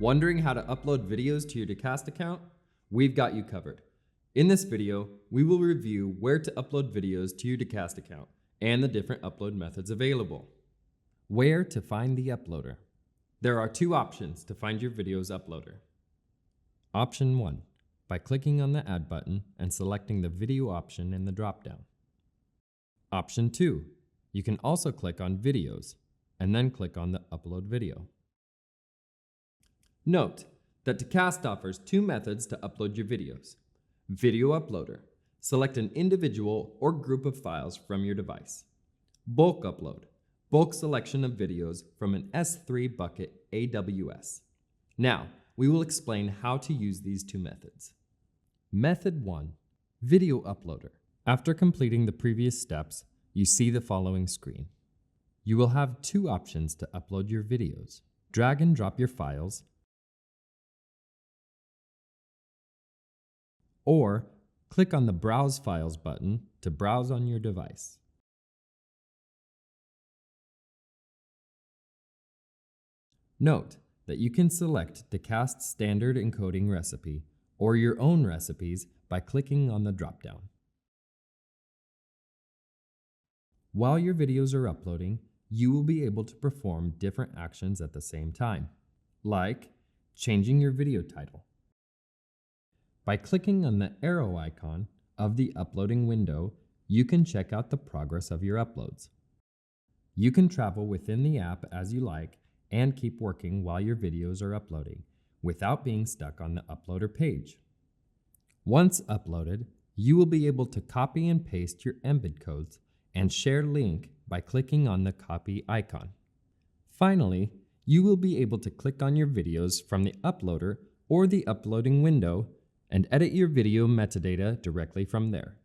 Wondering how to upload videos to your Dacast account? We've got you covered. In this video, we will review where to upload videos to your Dacast account and the different upload methods available. Where to find the uploader. There are two options to find your video's uploader. Option 1, by clicking on the Add button and selecting the video option in the dropdown. Option 2, you can also click on Videos and then click on the Upload Video. Note that Dacast offers two methods to upload your videos. Video Uploader. Select an individual or group of files from your device. Bulk Upload. Bulk selection of videos from an S3 bucket AWS. Now, we will explain how to use these two methods. Method 1. Video Uploader. After completing the previous steps, you see the following screen. You will have two options to upload your videos. Drag and drop your files, or click on the Browse Files button to browse on your device. Note that you can select Dacast's standard encoding recipe or your own recipes by clicking on the dropdown. While your videos are uploading, you will be able to perform different actions at the same time, like changing your video title. By clicking on the arrow icon of the uploading window, you can check out the progress of your uploads. You can travel within the app as you like and keep working while your videos are uploading without being stuck on the uploader page. Once uploaded, you will be able to copy and paste your embed codes and share link by clicking on the copy icon. Finally, you will be able to click on your videos from the uploader or the uploading window and edit your video metadata directly from there.